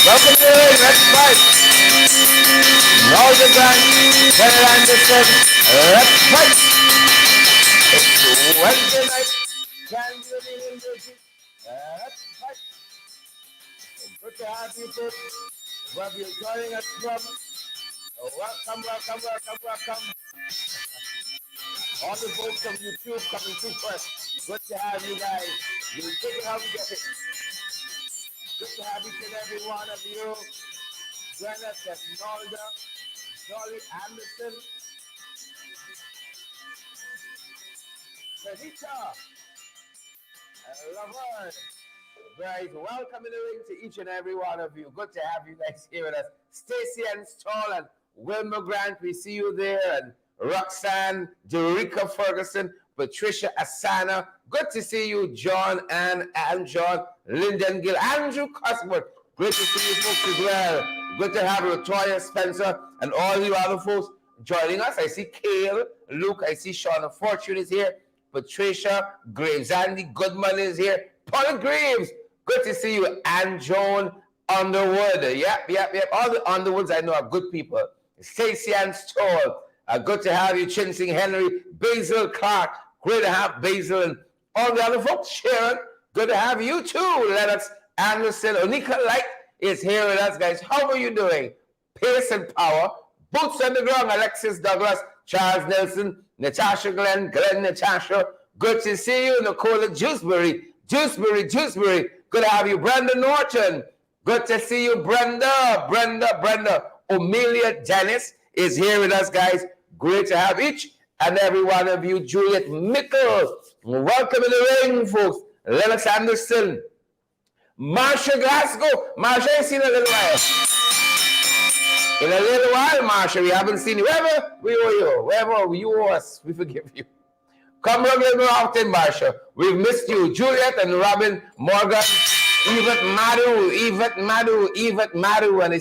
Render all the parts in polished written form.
Welcome to the ring. Let's fight. All the guys, Kenneth Anderson. Let's fight. It's Wednesday night. Can you be in the let's fight. Good to have you folks. Where you're joining us from. Welcome. All the folks from YouTube coming through first. Good to have you guys. You take it how we get it. Good to have each and every one of you. Join us at Nolda, Dolly Anderson, Benita, Laverne. Guys, welcome in the ring to each and every one of you. Good to have you guys here with us. Stacy and Stoll and Wilma Grant, we see you there, and Roxanne, Jerica Ferguson, Patricia Asana. Good to see you, John and John, Lyndon Gill, Andrew Cuthbert. Great to see you folks as well. Good to have Latoya Spencer and all you other folks joining us. I see Cale, Luke, I see Shauna Fortune is here, Patricia Graves, Andy Goodman is here, Paul Graves. Good to see you, and Joan Underwood. Yep. All the Underwoods I know are good people. Stacey and Stoll. Good to have you, Chinsing Henry, Basil Clark. Great to have Basil and all the other folks. Sharon, good to have you too. Lennox Anderson, Onika Light is here with us, guys. How are you doing? Pace and Power, Boots on the Ground, Alexis Douglas, Charles Nelson, Natasha Glenn Natasha. Good to see you, Nicola Jewsbury. Good to have you, Brenda Norton. Good to see you, Brenda. Amelia Dennis is here with us, guys. Great to have each and every one of you. Juliet Mickle, welcome in the ring, folks. Lennox Anderson, Marsha Glasgow. Marsha, I seen a little while. In a little while, Marsha, we haven't seen you. Wherever we owe you, wherever you owe us, we forgive you. Come regular more often, Marsha. We've missed you. Juliet and Robin Morgan, Yvette Madu, and I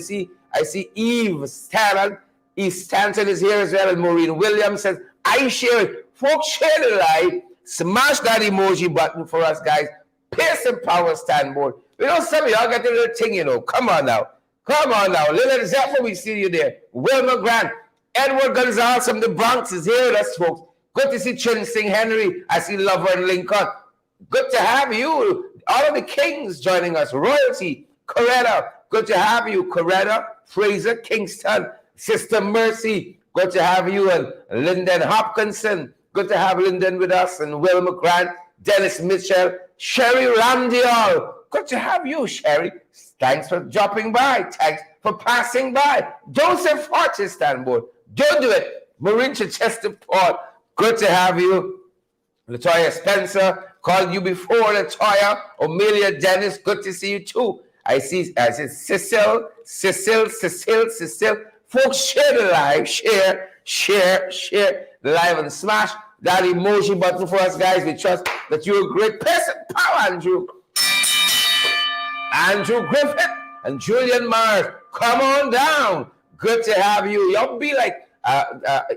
see Eve Stanton. Eve Stanton is here as well, and Maureen Williams says, I share it. Folks, share the live. Smash that emoji button for us, guys. Pace and Power standboard. We know some of y'all got the little thing, you know. Come on now. Little Zephyr, we see you there. Wilma Grant. Edward Gonzalez from the Bronx is here with us, folks. Good to see Chin Sing Henry. I see Lover and Lincoln. Good to have you. All of the kings joining us. Royalty, Coretta. Good to have you, Coretta. Fraser, Kingston. Sister Mercy. Good to have you. And Lyndon Hopkinson. Good to have Lyndon with us. And Wilma Grant. Dennis Mitchell. Sherry Ramdial. Good to have you, Sherry. Thanks for dropping by. Thanks for passing by. Joseph Fortis standboard. Don't do it. Marincha Chesterport. Good to have you. Latoya Spencer. Called you before, Latoya. Amelia Dennis. Good to see you too. I see Cecil. Folks, share the live. Share the live and smash that emoji button for us, guys. We trust that you're a great person. Power, Andrew Griffith and Julian Mars. Come on down. Good to have you. Y'all be like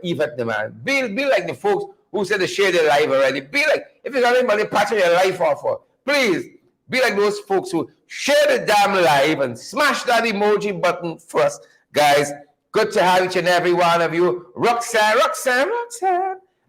Yvette the man. Be like the folks who said they share their life already. Be like, if you got anybody patching your life off for, please be like those folks who share the damn live and smash that emoji button for us, guys. Good to have each and every one of you. Roxanne.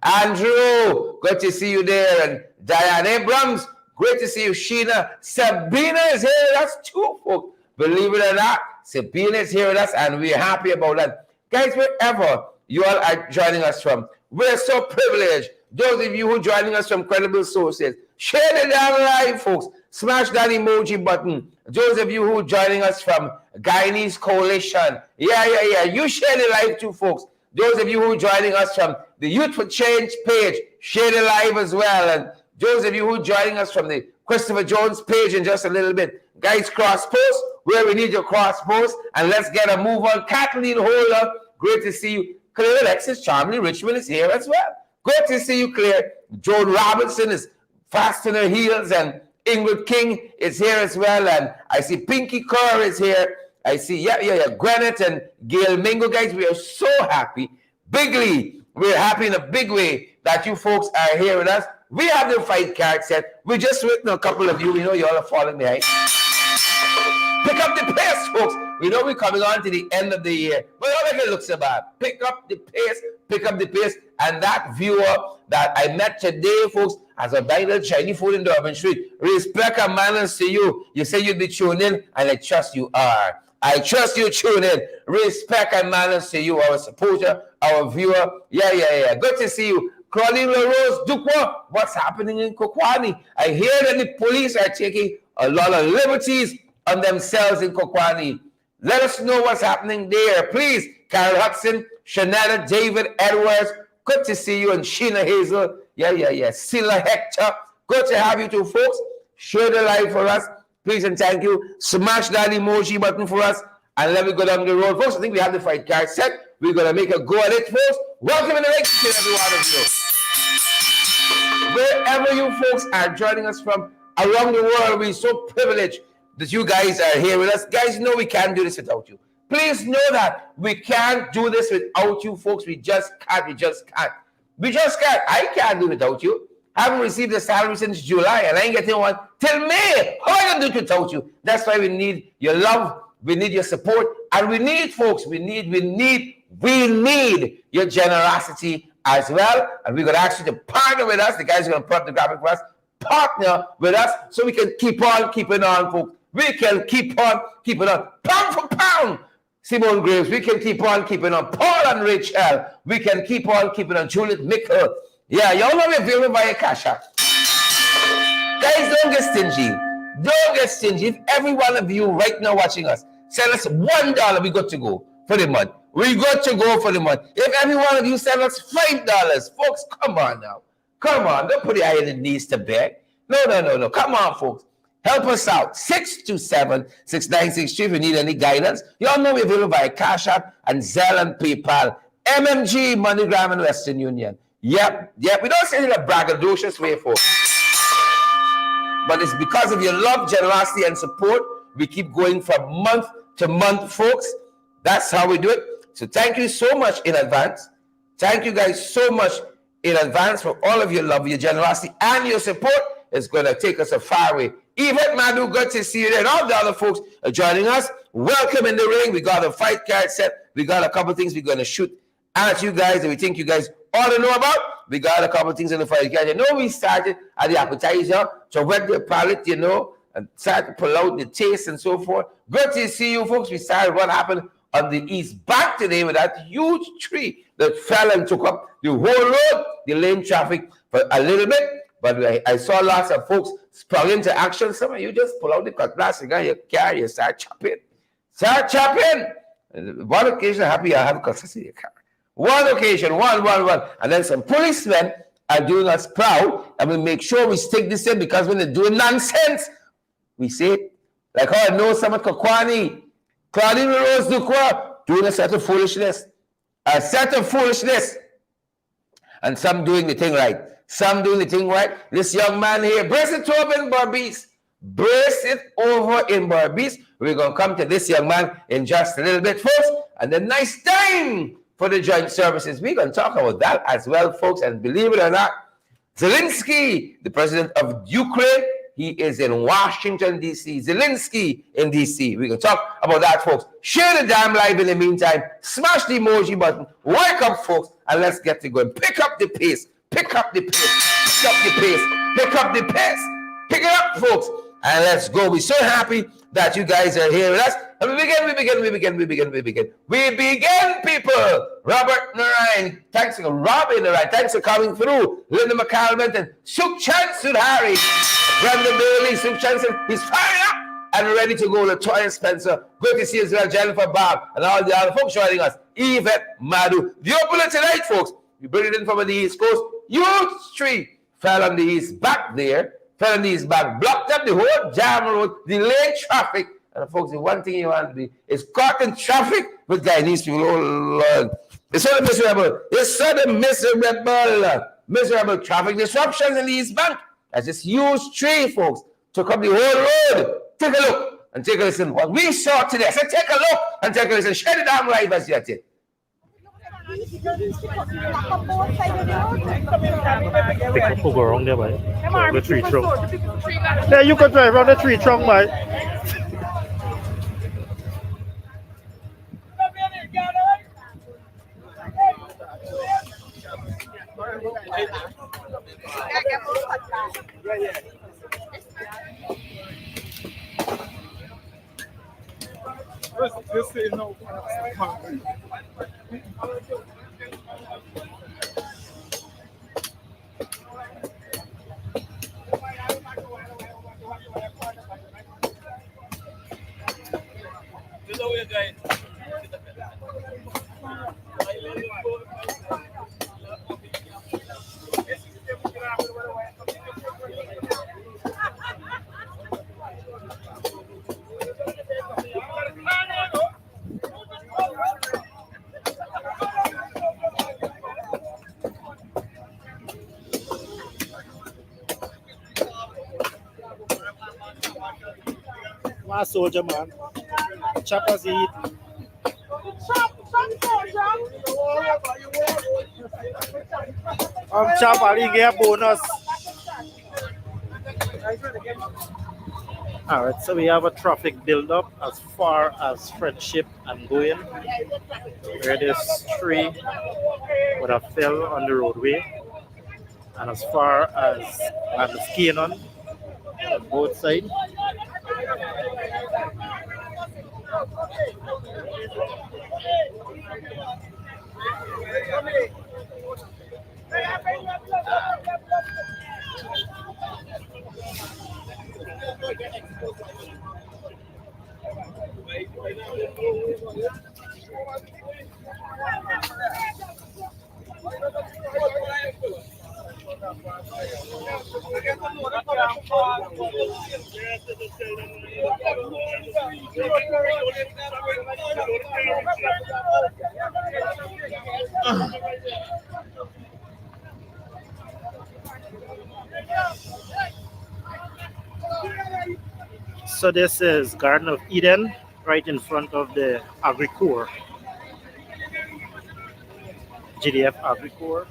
Andrew, good to see you there. And Diane Abrams, great to see you. Sheena. Sabina is here with us too, folks. Believe it or not, Sabina is here with us, and we're happy about that. Guys, wherever you all are joining us from, we're so privileged. Those of you who are joining us from credible sources, share the damn live, folks. Smash that emoji button. Those of you who are joining us from Guyanese Coalition, yeah. You share the live too, folks. Those of you who are joining us from the Youth for Change page, share the live as well. And those of you who are joining us from the Christopher Jones page in just a little bit, guys, cross post where we need your cross post, and let's get a move on. Kathleen Holder, great to see you. Claire Alexis Charmley Richmond is here as well. Great to see you, Claire. Joan Robinson is fast in her heels, and Ingrid King is here as well. And I see Pinky Kerr is here. I see, Granite and Gail Mingo, guys. We are so happy. Bigly, we're happy in a big way that you folks are here with us. We have the fight card set. We just written a couple of you. We know you all are falling behind. Pick up the pace, folks. We know we're coming on to the end of the year, but don't make it look so bad. Pick up the pace, pick up the pace. And that viewer that I met today, folks, as a buying little Chinese food in Durban Street, respect and manners to you. You say you'd be tuned in, and I trust you are. I trust you tune in. Respect and manners to you, our supporter, our viewer. Yeah. Good to see you. Claudine LaRose Dukwa, what's happening in Kokwani? I hear that the police are taking a lot of liberties on themselves in Kokwani. Let us know what's happening there. Please, Carol Hudson, Shanetta, David, Edwards, good to see you, and Sheena Hazel. Yeah. Silla Hector, good to have you two folks. Share the live for us. Please and thank you. Smash that emoji button for us, and let me go down the road. Folks, I think we have the fight card set. We're going to make a go at it, folks. Welcome in the next to every one of you. Wherever you folks are joining us from around the world, we're so privileged that you guys are here with us. Guys, know we can't do this without you. Please know that we can't do this without you, folks. We just can't. I can't do it without you. I haven't received a salary since July, and I ain't getting one till May. How am I going to do it without you? That's why we need your love. We need your support. And we need, folks, we need your generosity as well. And we're going to ask you to partner with us. The guys are going to put up the graphic for us. Partner with us so we can keep on keeping on, folks. We can keep on keeping on. Pound for pound. Simone Graves, we can keep on keeping on. Paul and Rachel, we can keep on keeping on. Juliet Mickle. Yeah, y'all know we're available via Cash App. Guys, don't get stingy. Don't get stingy. If every one of you right now watching us send us $1, we got to go for the month. We got to go for the month. If every one of you send us $5, folks, come on now. Come on. Don't put the eye in the knees to beg. No. Come on, folks. Help us out. 627-6963 if you need any guidance. You all know we're available via Cash App and Zelle and PayPal. MMG, MoneyGram, and Western Union. Yep. We don't say it in a braggadocious way, folks. But it's because of your love, generosity, and support. We keep going from month to month, folks. That's how we do it. So thank you so much in advance. Thank you guys so much in advance for all of your love, your generosity, and your support. It's going to take us a far way. Yvette Madu, good to see you there. And all the other folks are joining us. Welcome in the ring. We got a fight card set. We got a couple things we're going to shoot at you guys that we think you guys ought to know about. We got a couple things in the fight card. You know, we started at the appetizer to wet the palate, you know, and start to pull out the taste and so forth. Good to see you folks. We started what happened on the East Bank today with that huge tree that fell and took up the whole road, delaying traffic for a little bit. But I saw lots of folks sprung into action. Some of you just pull out the cutlass and your car, you start chopping. One occasion, happy I have a cutlass in your car. One occasion, one. And then some policemen are doing us proud, and we make sure we stick this in, because when they're doing nonsense, we say it. Like how I know some of Kokwani, Claudine Rose Dukwa, doing a set of foolishness. And some doing the thing right. This young man here, brace it over in Barbice. We're going to come to this young man in just a little bit first. And the nice time for the joint services. We're going to talk about that as well, folks. And believe it or not, Zelensky, the president of Ukraine, he is in Washington, D.C. Zelensky in D.C. We can talk about that, folks. Share the damn live in the meantime. Smash the emoji button. Wake up, folks, and let's get to going. Pick up the pace. Pick up the pace. Pick it up, folks. And let's go. We're so happy that you guys are here with us. And we begin, people. Robert Narayan. Thanks for Robin Narayan. Thanks for coming through. Linda McCallum and Sukhchand Sudhari. Brandon Bailey, Sukhchand, he's fired up and ready to go. Latoya Spencer. Good to see you as well. Jennifer Barb and all the other folks joining us. Yvette Madu. The opener tonight, folks. We bring it in from the East Coast. Huge tree fell on the East back there. Blocked up the whole jam road, delayed traffic. And folks, the one thing you want to be is caught in traffic with Guyanese people. Oh, Lord. It's so miserable traffic disruptions in the East Bank. That's this huge tree, folks. Took up the whole road. Take a look and take a listen. What we saw today. I said, take a look and take a listen. Share the damn live as yet. They could go wrong there, man. The tree trunk. There you could drive around the tree trunk, man. My soldier man. Choppers eat. Chop Ali get bonus. Alright, so we have a traffic build-up as far as Friendship and Going, where this tree would have fell on the roadway, and as far as Cannon on both sides. So this is Garden of Eden, right in front of the AgriCorps, GDF AgriCorps.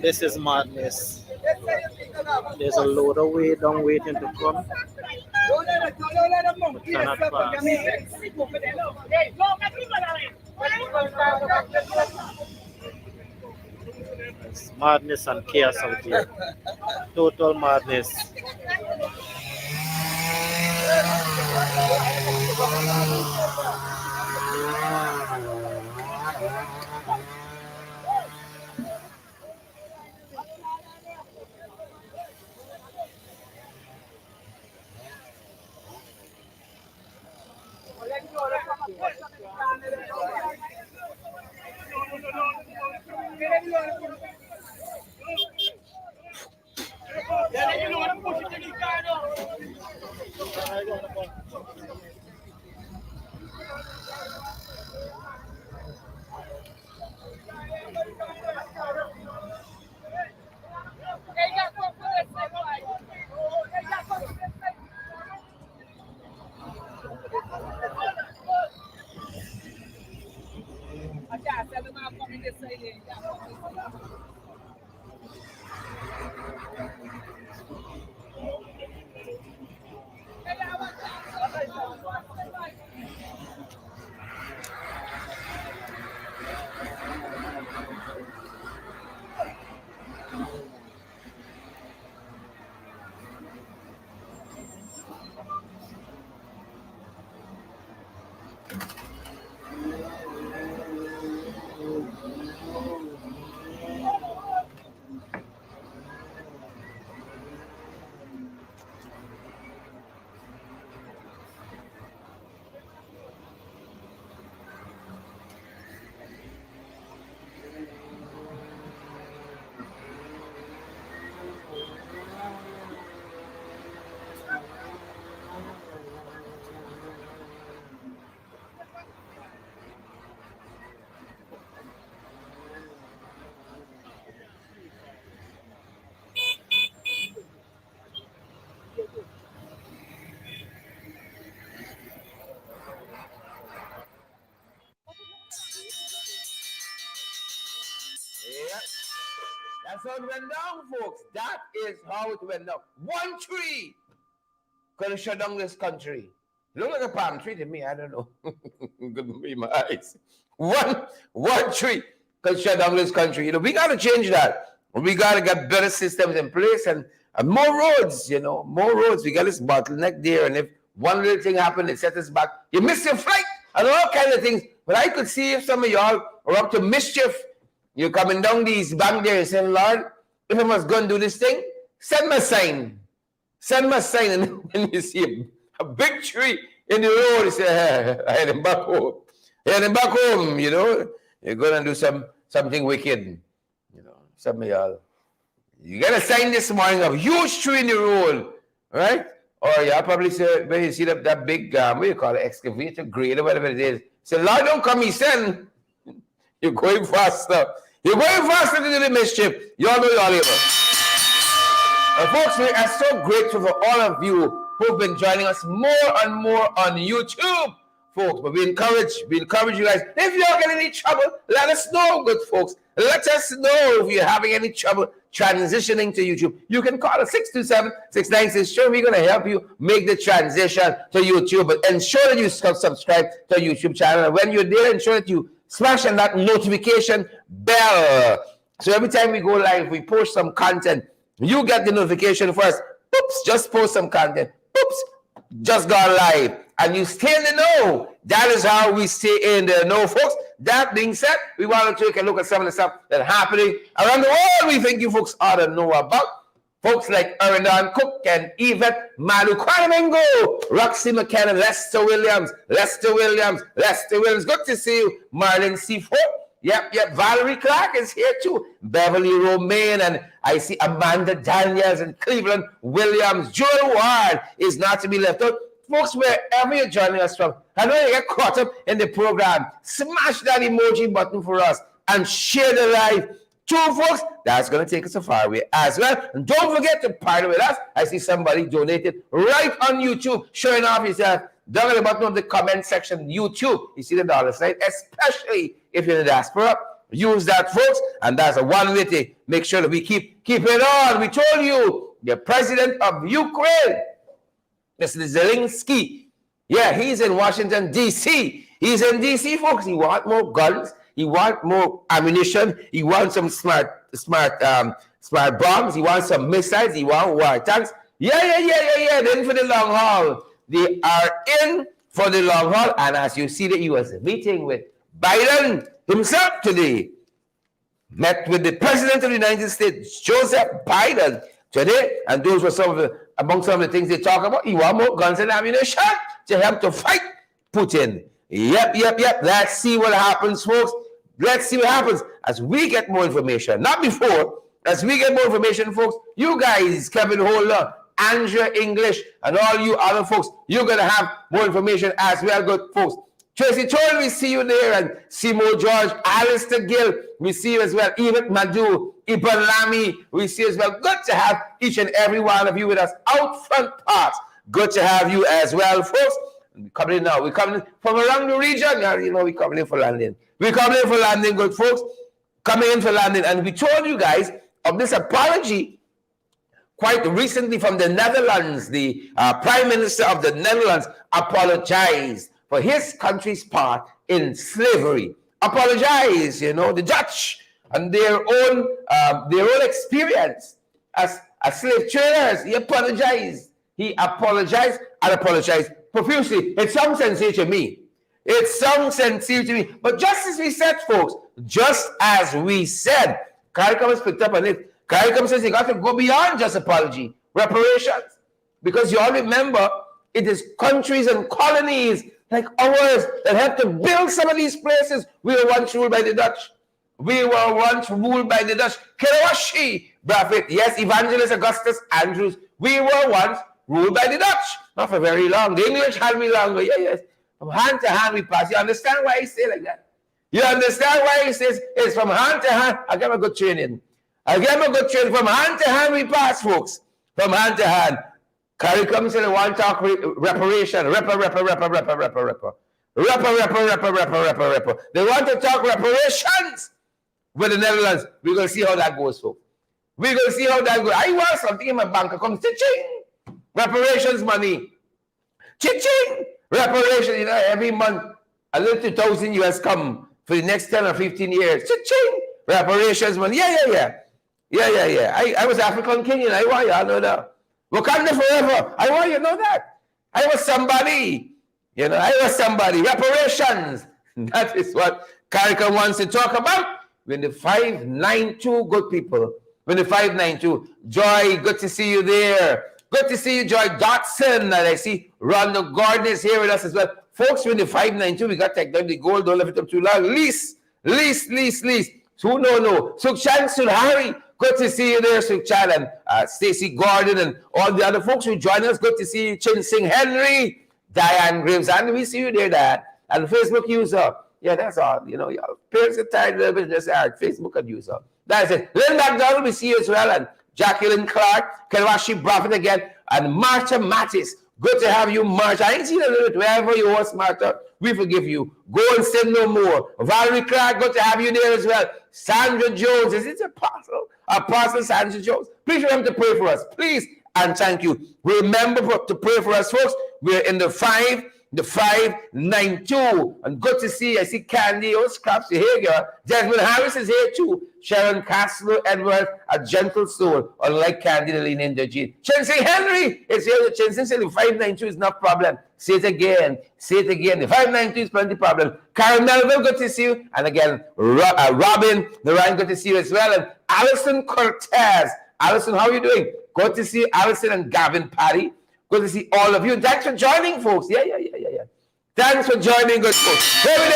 This is madness. There's a loader way down waiting to come. But cannot pass. It's madness and chaos out here. Total madness. That's how it went down, folks. That is how it went down. One tree could have shut down this country. Look like a palm tree to me. I don't know. Could be my eyes. One tree could shut down this country. We got to change that. We got to get better systems in place and more roads. More roads. We got this bottleneck there, and if one little thing happened, it set us back. You miss your flight and all kinds of things. But I could see if some of y'all are up to mischief. You're coming down these bank there and saying, Lord, if I must go and do this thing, send me a sign. Send me a sign. And when you see a big tree in the road, you say, hey, I had him back home. Heading back home, you're going to do something wicked. Some of y'all. You got a sign this morning of huge tree in the road, right? Or y'all probably say, when you see that big, what do you call it, excavator, grader, whatever it is. Say, Lord, don't come, he send. You're going faster. You're going faster to do the mischief. You all know you're all able. And folks, we are so grateful for all of you who've been joining us more and more on YouTube, folks. But we encourage you guys. If you're getting any trouble, let us know, good folks. Let us know if you're having any trouble transitioning to YouTube. You can call us 627-696. Sure, we're going to help you make the transition to YouTube. But ensure that you subscribe to our YouTube channel. And when you're there, ensure that you smash on that notification bell. So every time we go live, we post some content. You get the notification first. Oops, just post some content. Oops, just gone live. And you stay in the know. That is how we stay in the know, folks. That being said, we want to take a look at some of the stuff that's happening around the world we think you folks ought to know about. Folks like Erindon Cook and Yvette Malu Kwanamingo, Roxy McKenna, Lester Williams. Good to see you, Marlon Seaford. Yep. Valerie Clark is here too. Beverly Romaine, and I see Amanda Daniels and Cleveland Williams. Joel Ward is not to be left out. Folks, wherever you're joining us from, I know you get caught up in the program. Smash that emoji button for us and share the live. Too, folks, that's going to take us a far way as well. And don't forget to partner with us. I see somebody donated right on YouTube, showing off yourself. Down at the bottom of the comment section, YouTube, you see the dollar sign, especially if you're in the diaspora. Use that, folks, and that's a one way to make sure that we keep it on. We told you, the president of Ukraine, Mr. Zelensky, he's in Washington, D.C. He's in D.C., folks. He wants more guns. He wants more ammunition. He wants some smart bombs. He wants some missiles. He wants war tanks. They're in for the long haul. They are in for the long haul. And as you see that he was meeting with Biden himself today. Met with the President of the United States, Joseph Biden, today. And those were among some of the things they talk about. He wants more guns and ammunition to help to fight Putin. Yep. Let's see what happens, folks. Let's see what happens as we get more information. Not before. As we get more information, folks, you guys, Kevin Holder, Andrea English, and all you other folks, you're going to have more information as well, good folks. Tracy Toll, we see you there, and Simo George, Alistair Gill, we see you as well. Yvette Madu, Ibn Lamy, we see you as well. Good to have each and every one of you with us out front parts. Good to have you as well, folks. We're coming in now. We're coming from around the region. We're coming in for landing. We're coming in for landing, good folks. Coming in for landing. And we told you guys of this apology quite recently from the Netherlands. The Prime Minister of the Netherlands apologized for his country's part in slavery. Apologized, the Dutch and their own experience as slave traders. He apologized. He apologized and apologized profusely. It sounds sincere to me. But just as we said, folks, CARICOM has picked up on it. CARICOM says you got to go beyond just apology. Reparations. Because you all remember, it is countries and colonies like ours that have to build some of these places. We were once ruled by the Dutch. Kirawashi, Braffit, yes, Evangelist Augustus Andrews. We were once ruled by the Dutch. Not for very long. The English had me longer. Yes. From hand to hand we pass. You understand why he say like that? You understand why he says it's from hand to hand? I get a good training. From hand to hand we pass, folks. From hand to hand. CARICOM said they want to talk reparation. They want to talk reparations with the Netherlands. We're going to see how that goes, folks. We're going to see how that goes. I want something in my bank account. Cha-ching! Reparations money. Cha-ching! Reparations, you know, every month, a little 2,000 US come for the next 10 or 15 years. Cha-ching! Reparations money. Yeah. I was African Kenyan. I want you to know that. Wakanda forever. I want you to know that. I was somebody. You know, I was somebody. Reparations. That is what Karika wants to talk about. When the 592 good people. When the 592. Joy, good to see you there. Good to see you, Joy Dotson. And I see Rhonda Gordon is here with us as well. Folks, when the 592, we got to take down the gold. Don't lift it up too long. Lease. So no. Sukshan Sulhari. Good to see you there, Sukshan. And Stacey Gordon and all the other folks who join us. Good to see you, Chin Sing Henry, Diane Graves. And we see you there, Dad. And Facebook user. Yeah, that's all. You know, your parents are tired a little bit. Just Facebook and user. That's it. Lynn McDonald, we see you as well. And Jacqueline Clark, Kelwashi Prophet again. And Martha Mattis. Good to have you, Martha. I ain't seen a little bit wherever you was, Martha. We forgive you. Go and sin no more. Valerie Clark, good to have you there as well. Sandra Jones. Is it Apostle? Apostle Sandra Jones. Please remember to pray for us. Please and thank you. Remember to pray for us, folks. We're in the 592. And good to see. I see Candy. Oh, Scraps, you're here, girl. Desmond Harris is here too. Sharon Castro Edward, a gentle soul, unlike Candy the lean in the Jean. Chensing Henry is here. Chensing said the 592 is not problem. Say it again. The 592 is plenty problem. Karen Melville, good to see you. And again, Robin, the Ryan, good to see you as well. And Alison Cortez. Alison, how are you doing? Good to see Alison and Gavin Patty. Good to see all of you. Thanks for joining, folks. Yeah. Thanks for joining, good folks. Here we go.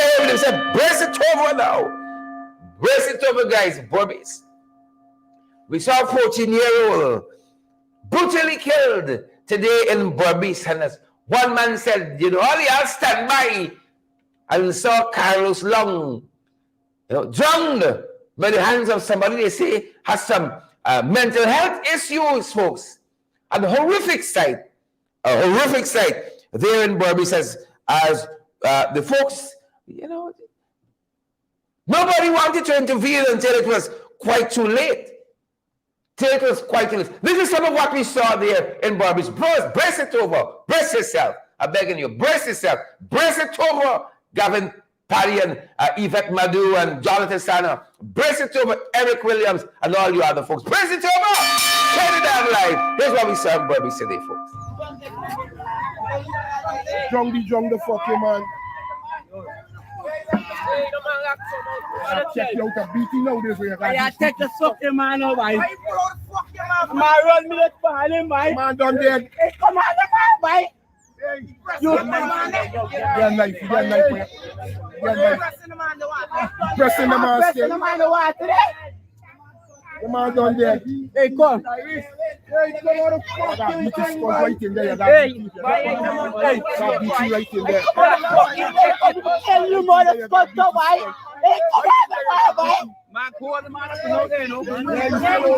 Brace it over now. Brace it over, guys. Berbice. We saw a 14-year-old brutally killed today in Berbice. And as one man said, you know, all y'all stand by and saw Carlos Long, you know, drowned by the hands of somebody they say has some mental health issues, folks. And a horrific sight there in Berbice as the folks, you know, nobody wanted to intervene until it was quite too late. This is some of what we saw there in Barbes. Brace it over. Brace yourself. I'm begging you. Brace yourself. Brace it over. Gavin Paddy and Yvette Madu and Jonathan Sana. Brace it over. Eric Williams and all you other folks. Brace it over. Turn it down live. Here's what we saw in Barbes today, folks. Drunk the fuck you, man. Check you out a beating now this way. I take the fucking man over. Man, run me the ball, man. Man done dead. Hey, come on, man. You knife. Pressing the man still. The man done dead. Hey, come. That beat is right in there. That beat right in there. Tell you motherfucker, boy. Hey, come on, boy. Man, call the man up there, no? Still hold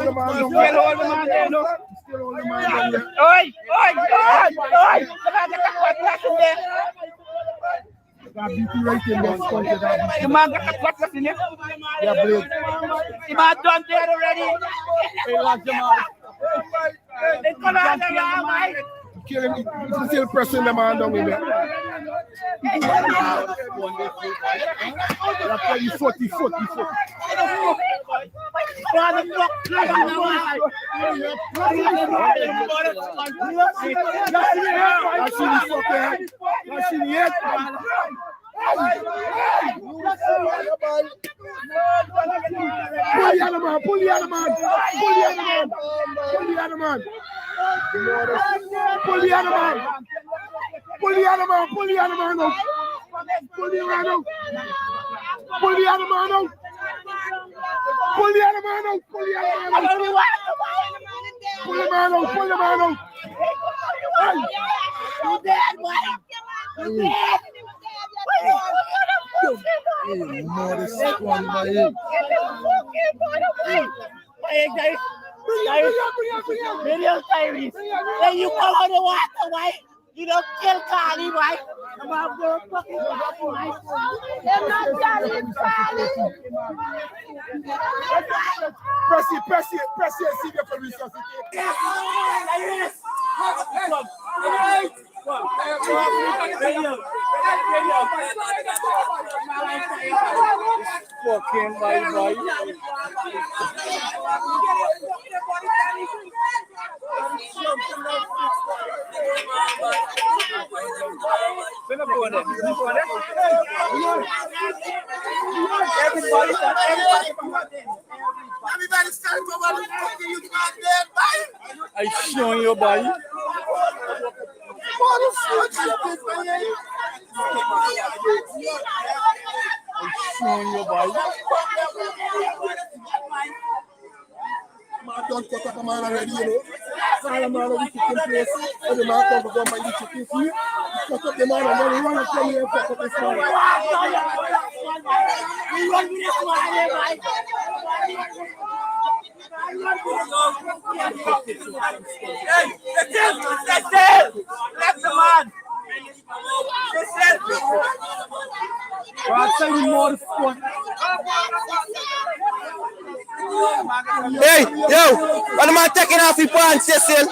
the man there. Oi! That beat right in there. The man got the cutlass in it. Yeah, blade. The man done dead already. Hey, watch the man. They come out the man. Kill him. He's still pressing the man down in there. His foot. Pull the other man. Pull the other man. You come on the water, right? You don't kill Carly, right? I'm not going to fucking Carly, right? They're not killing Carly. Press it, see the for resuscitate. Yes! Fucking my boy. Everybody stand for what the fucking you man there, I show you, boy. Showing you, boy. Man, don't cut up a man already, you know. All the man already taking place. And the man come to go buy the chicken for you. Cut up the man and then run and tell you and fuck up this man. Hey, let the man. Hey, yo, what am I taking off your pants, Cecil?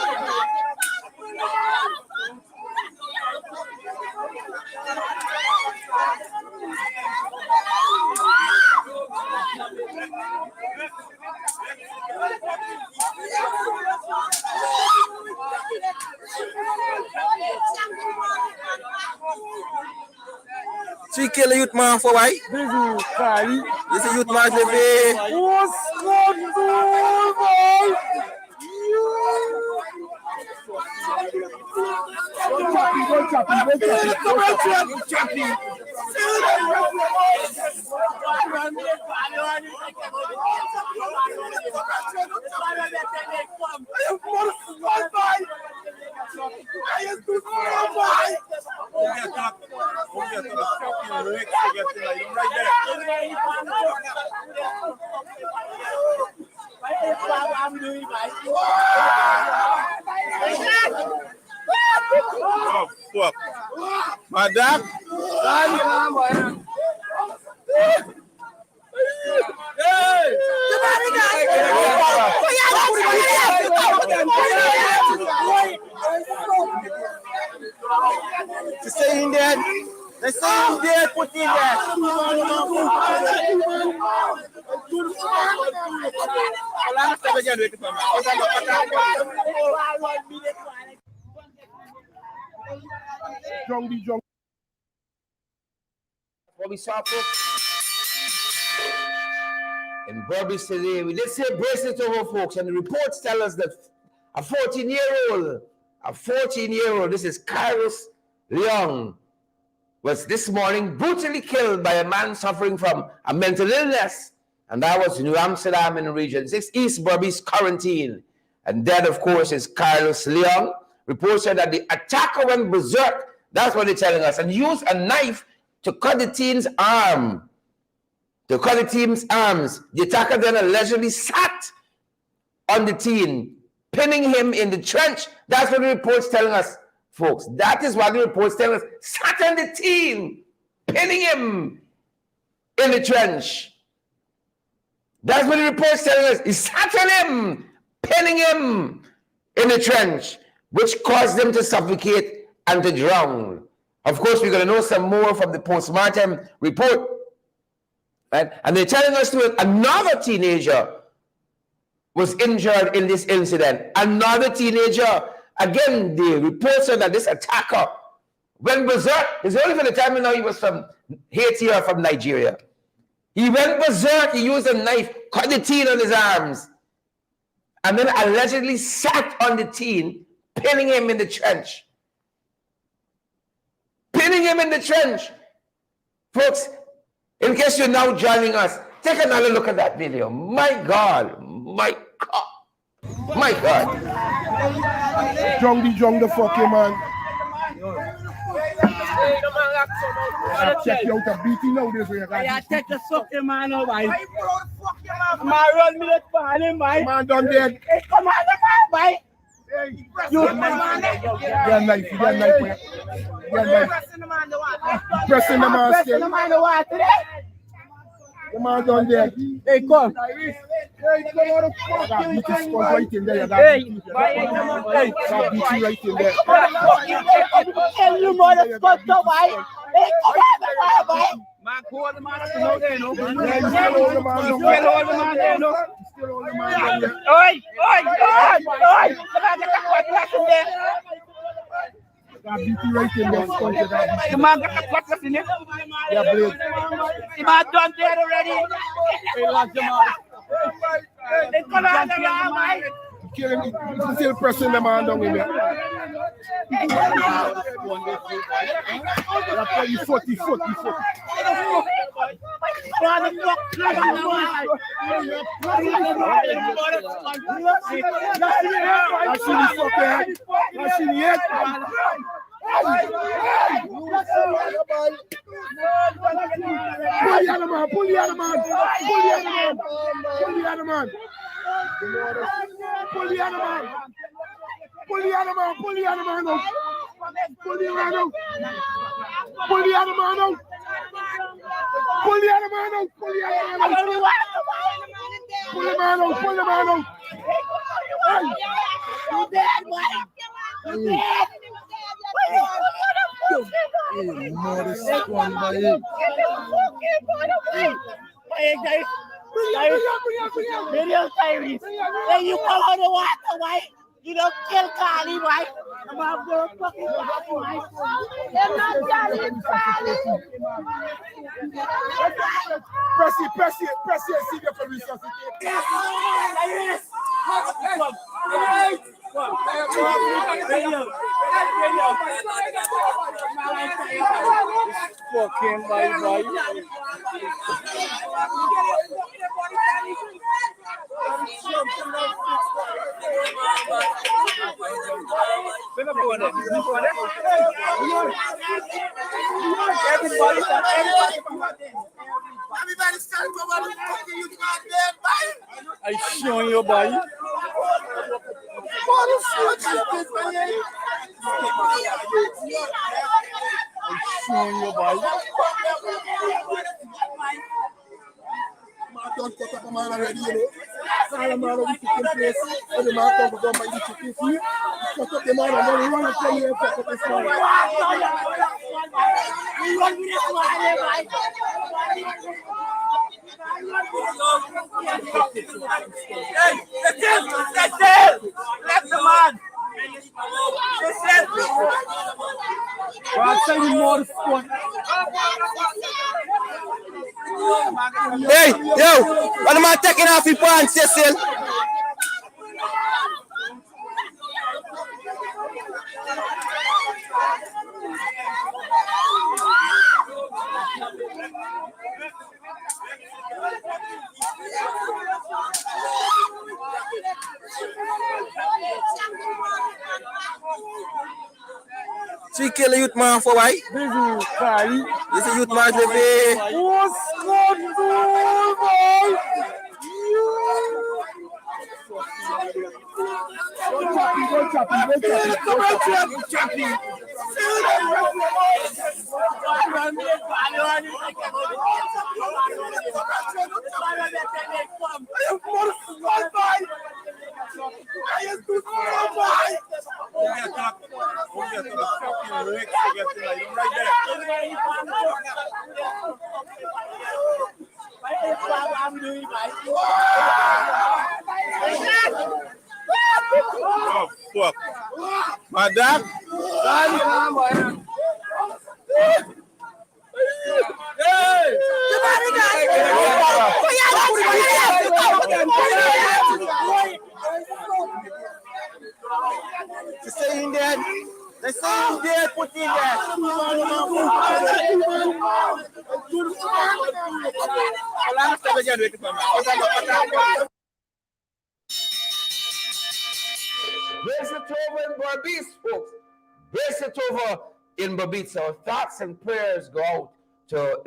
She kill a youth man for why? This is youth man to be. Oh, fuck. Madam? To say in there, they say in there, put in there. What we saw, folks, in Berbice today, we did say brace it over, folks, and the reports tell us that a 14-year-old, this is Carlos Leong, was this morning brutally killed by a man suffering from a mental illness, and that was New Amsterdam in Region 6, East Berbice quarantine. And that, of course, is Carlos Leong. Reports said that the attacker went berserk, that's what they're telling us, and used a knife to cut the teen's arm. The attacker then allegedly sat on the teen, pinning him in the trench. That's what the report's telling us, folks. That is what the report's telling us. Sat on the teen, pinning him in the trench. That's what the report's telling us. He sat on him, pinning him in the trench, which caused him to suffocate and to drown. Of course, we're going to know some more from the postmortem report. Right? And they're telling us that another teenager was injured in this incident. Another teenager, again, the report said that this attacker went berserk. It's only for the time we know he was from Haiti or from Nigeria. He went berserk, he used a knife, cut the teen on his arms, and then allegedly sat on the teen, pinning him in the trench. Pinning him in the trench. Folks, in case you're now joining us, take another look at that video. My God, my God, my God. Jung the fucking man. Check you out a beating now this way. I take the fucking man over. Man, run me the ball, man. Man done dead. Hey, come on, man, boy. Youth man. They're knife. Pressing the man still. The man down there. Hey, come. That beat is right in there. That beat right in there. Tell you motherfucker, why? Hey, come on, boy. Man, hold the man up there, no? Still hold the man there, no? Still hold the man there. Oi! The man got the there. That beat right in there. The man got the cutlass in it. Yeah, blade. The man done there already. They come on the wrong way. Killing me. Still pressing the man down in there. You foot. Actually, pull the other man. Pull the other man. when you come on the water, why? You don't kill Carly, why? I'm not going to fucking why? They're not killing Carly. Press it, see the police resuscitate. Fucking boy. Everybody stand for what the fucking you man there, boy. I show you, boy. What the fuck is this, man? I show you, boy. Man don't cut up a man already, you know. All the man will be taking place. So the man come to go by the chicken feet. Cut up the man and then run and come here and fuck up this man. Hey, let the man. Hey, yo, what am I taking off your pants, Cecil? She kill a youth man for why? This is a youth man to be. What's good, boy? Go chopping. Oh, fuck. My dad? They say in there. They say in there, put in there. Brace it over in Berbice, folks. Brace it over in Berbice. Our thoughts and prayers go out to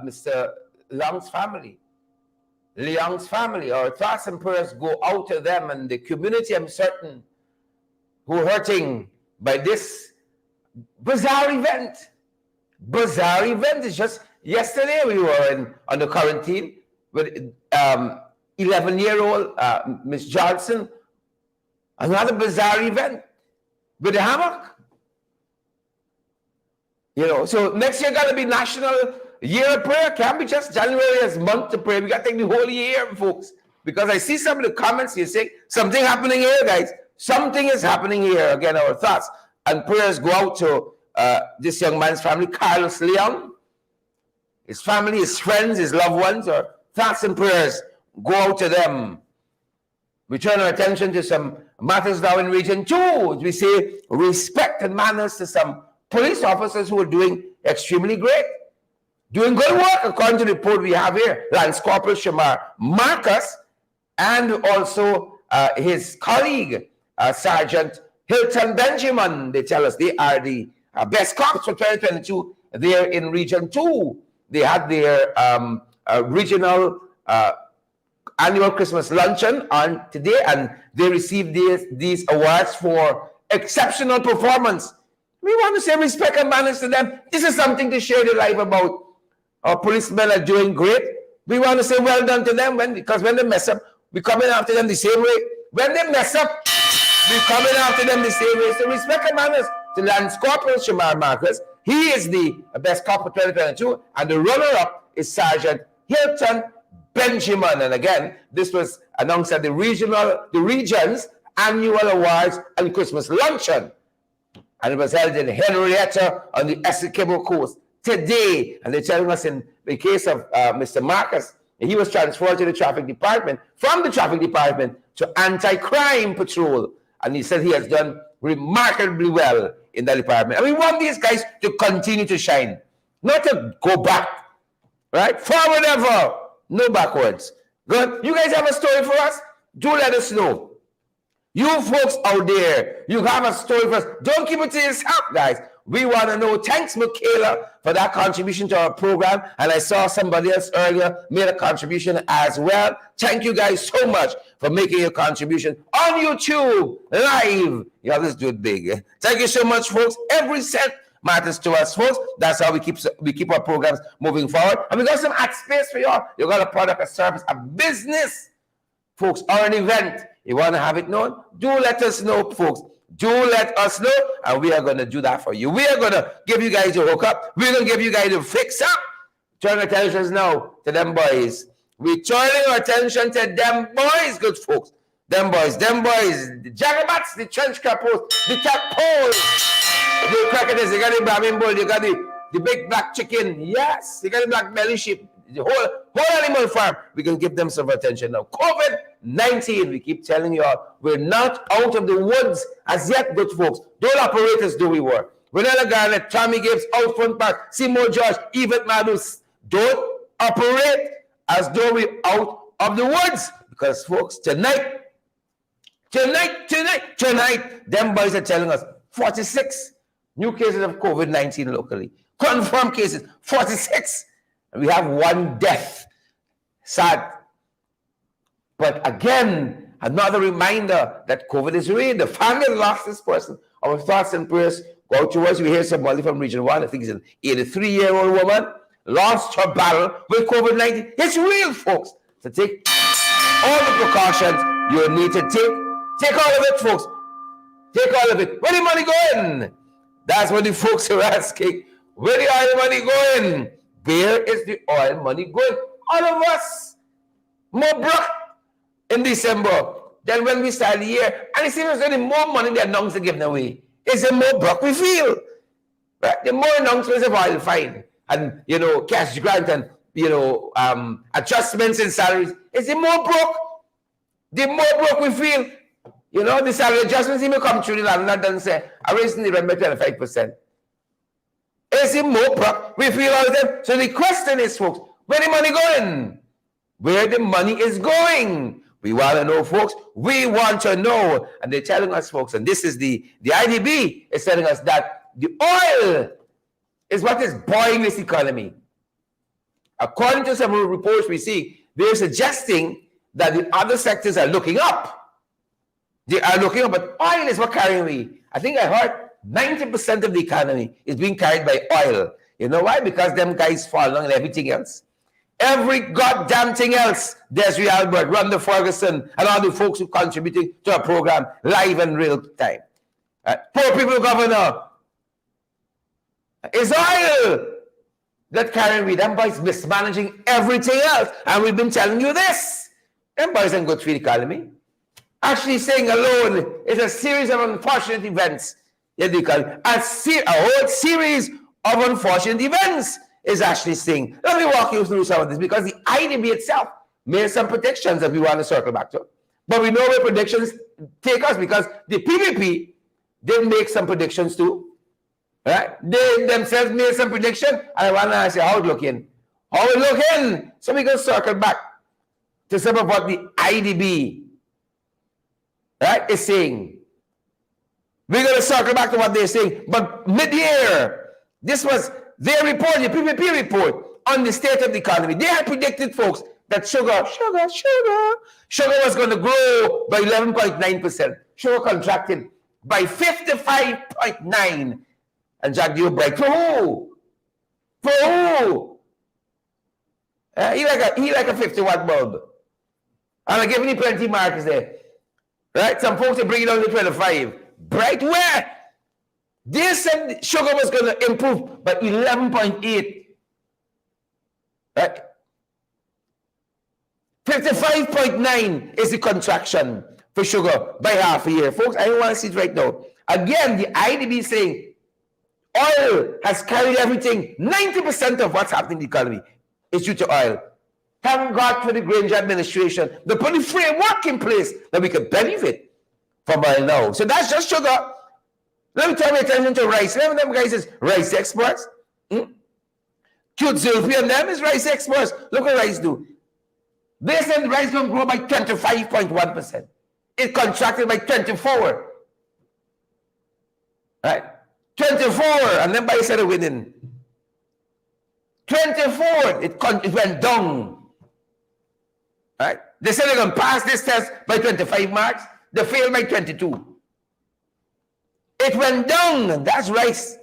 Mr. Long's family. Leong's family. Our thoughts and prayers go out to them and the community. I'm certain who are hurting by this bizarre event. Bizarre event. It's just yesterday we were on the quarantine with 11-year-old Miss Johnson. Another bizarre event with the hammock. So next year got to be National Year of Prayer. Can't be just January as month to pray. We got to take the whole year, folks. Because I see some of the comments you say, something happening here, guys. Something is happening here. Again, our thoughts and prayers go out to this young man's family, Carlos Leon. His family, his friends, his loved ones. Our thoughts and prayers go out to them. We turn our attention to some matters now in Region 2. We say respect and manners to some police officers who are doing extremely great. Doing good work, according to the report we have here. Lance Corporal Shamar Marcus and also his colleague, Sergeant Hilton Benjamin. They tell us they are the best cops for 2022 there in Region 2. They had their regional annual Christmas luncheon on today, and they received these awards for exceptional performance. We want to say respect and manners to them. This is something to share the life about. Our policemen are doing great. We want to say well done to them because when they mess up, we're coming after them the same way. When they mess up, we're coming after them the same way. So respect and manners to Lance Corporal Shamar Marcus. He is the best cop for 2022, and the runner-up is Sergeant Hilton Benjamin. And again, this was announced at the region's annual awards and Christmas luncheon. And it was held in Henrietta on the Essequibo coast today. And they're telling us in the case of Mr. Marcus, he was transferred to the traffic department, from the traffic department to anti-crime patrol. And he said he has done remarkably well in that department. And we want these guys to continue to shine, not to go back, right? Forward ever, no backwards. Good. You guys have a story for us? Do let us know. You folks out there, you have a story for us. Don't keep it to yourself, guys. We want to know. Thanks, Michaela, for that contribution to our program. And I saw somebody else earlier made a contribution as well. Thank you guys so much for making a contribution on YouTube, live. You always do it big. Thank you so much, folks. Every cent matters to us, folks. That's how we keep our programs moving forward. And we got some ad space for y'all. You got a product, a service, a business, folks, or an event. You want to have it known? Do let us know, folks. Do let us know, and we are going to do that for you. We are going to give you guys a hookup. We're going to give you guys a fix-up. Turn our attentions now to them boys. We're turning our attention to them boys, good folks. Them boys, the jagabats, the trench capos, the tadpoles, the cricketers, you got the Brahmin bull, you got the big black chicken. Yes, you got the black belly sheep. The whole animal farm, we can give them some attention now. COVID-19, we keep telling you all, we're not out of the woods as yet, good folks. Don't operate as though we were. Renella Garnett, Tommy Gibbs, Out Front Park, Seymour George, Yvette Madus. Don't operate as though we're out of the woods. Because, folks, tonight, them boys are telling us 46 new cases of COVID-19 locally. Confirmed cases, 46. We have one death. Sad. But again, another reminder that COVID is real. The family lost this person. Our thoughts and prayers go out to us. We hear somebody from Region 1, I think it's an 83-year-old woman, lost her battle with COVID-19. It's real, folks. So take all the precautions you need to take. Take all of it, folks. Take all of it. Where the money going? That's what the folks are asking. Where the oil money going? Where is the oil money going? All of us more broke in December than when we started the year. And it seems like the more money they announce to give away, it's the more broke we feel. Right? The more announcements of oil fine and, cash grant and, adjustments in salaries, it's the more broke. The more broke we feel. The salary adjustments even come through the land and say, I raised the rent by 25%. Is it more broke? We feel all of them. So the question is, folks, where the money going? Where the money is going? We want to know, folks. We want to know. And they're telling us, folks, and this is the IDB is telling us that the oil is what is buoying this economy. According to some reports we see, they're suggesting that the other sectors are looking up. They are looking up, but oil is what carrying we. I think I heard 90% of the economy is being carried by oil. You know why? Because them guys fall along and everything else. Every goddamn thing else. Desiree Albert, Rhonda Ferguson, and all the folks who contributing to our program live and real time. Poor people governor. It's oil that carrying we. Them boys mismanaging everything else. And we've been telling you this. Them boys ain't good for the economy. Actually saying alone is a series of unfortunate events. A whole series of unfortunate events is actually saying. Let me walk you through some of this because the IDB itself made some predictions that we want to circle back to. But we know where predictions take us because the PPP did make some predictions too. Right? They themselves made some prediction, and I want to ask you how it looking. How it looking? So we can circle back to some of what the IDB, right, is saying. We're going to circle back to what they're saying. But mid-year, this was their report, the PPP report on the state of the economy. They had predicted, folks, that sugar was going to grow by 11.9%. Sugar contracted by 55.9%. And Jack, you break for who? For who? He like a 50-watt bulb. And I'm giving you plenty marks there. Right? Some folks are bringing down to 25. Bright where? They said sugar was going to improve by 11.8. Right? 55.9 is the contraction for sugar by half a year. Folks, I don't want to see it right now. Again, the IDB is saying oil has carried everything. 90% of what's happening in the economy is due to oil. Thank God for the Granger administration. They put the framework in place that we can benefit from oil now. So that's just sugar. Let me turn my attention to rice. Remember them guys is rice exports? Cute Zulfi and them is rice exports. Look what rice do. They said rice going to grow by 25.1%. It contracted by 24. Right? 24, and then by said it winning. 24, it went down. Right? They said they're going to pass this test by 25 marks. They failed by 22. It went down, and that's rice.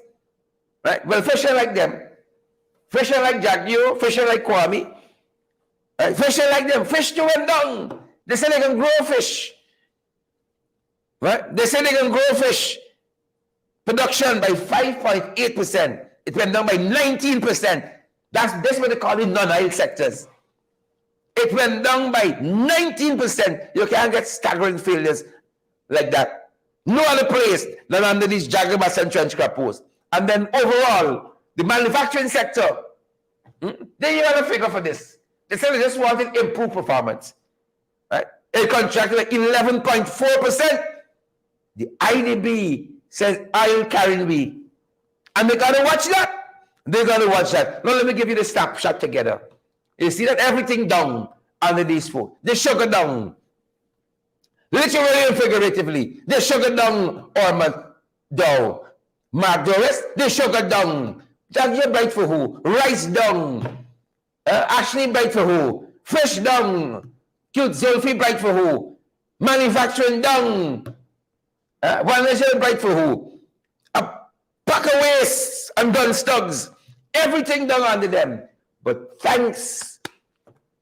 Right? Well, fisher like them. Fisher like Jack Dio, fisher like Kwame. Right? Fisher like them. Fish too went down. They said they can grow fish. Right? They said they can grow fish. Production by 5.8%. It went down by 19%. That's what they call it non-oil sectors. It went down by 19%. You can't get staggering failures like that. No other place than under these Jagabas and trench crop posts. And then overall, the manufacturing sector, they even have a figure for this. They said they just wanted improved performance. Right? It contracted like 11.4%. The IDB says oil carrying we. And they got to watch that. They got to watch that. Now let me give you the snapshot together. You see that everything down under these food. The sugar down. Literally and figuratively. The sugar down Ormond down. Mark Doris, the sugar down. Jagger bright for who? Rice down. Ashley bright for who? Fish down. Cute Zulfi bright for who? Manufacturing down. One nation bright for who? A pack of waste and gun stugs. Everything down under them. But thanks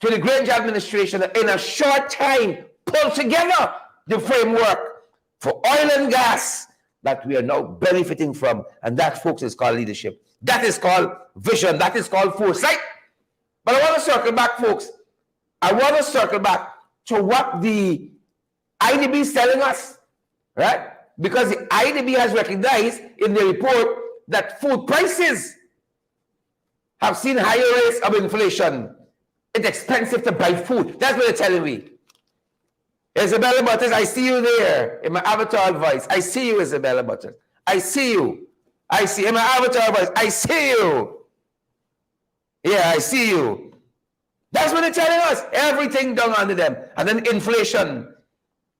to the Granger administration, in a short time, pulled together the framework for oil and gas that we are now benefiting from. And that, folks, is called leadership. That is called vision. That is called foresight. But I want to circle back, folks. I want to circle back to what the IDB is telling us, right? Because the IDB has recognized in the report that food prices have seen higher rates of inflation. It's expensive to buy food. That's what they're telling me. Isabella Butters, I see you there in my avatar voice. I see you, Isabella Butters. I see you. I see in my avatar voice. I see you. Yeah, I see you. That's what they're telling us. Everything down under them. And then inflation.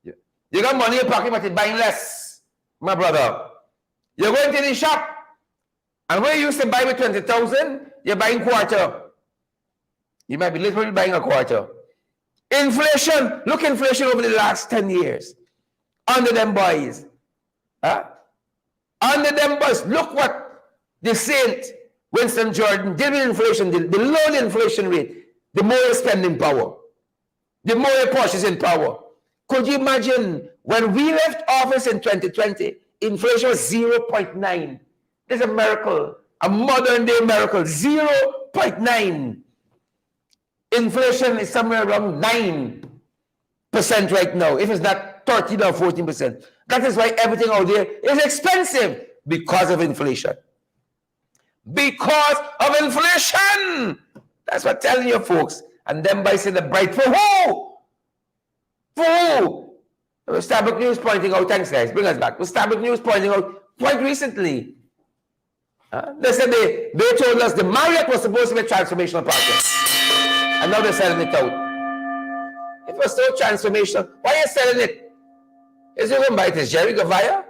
You got money in your pocket, but you're buying less, my brother. You're going to the shop, and where you used to buy with 20,000, you're buying quarter. You might be literally buying a quarter. Inflation. Look, inflation over the last 10 years. under them boys. Huh? Under them boys. Look what the Saint Winston Jordan did with inflation, the low inflation rate, the more your spending power, the more your purchasing power. Could you imagine when we left office in 2020, inflation was 0.9. It's a miracle, a modern day miracle, 0.9. Inflation is somewhere around 9% right now, if it's not 13 or 14%. That is why everything out there is expensive, because of inflation. Because of inflation. That's what I'm telling you, folks. And then by saying the bright for who? For who? Starbuck News pointing out, thanks guys, bring us back. Starbuck News pointing out quite recently. They said they told us the Marriott was supposed to be a transformational project. And now they're selling it out. It was so transformational. Why are you selling it? Is it going to buy it? Is Jerry Gavaya?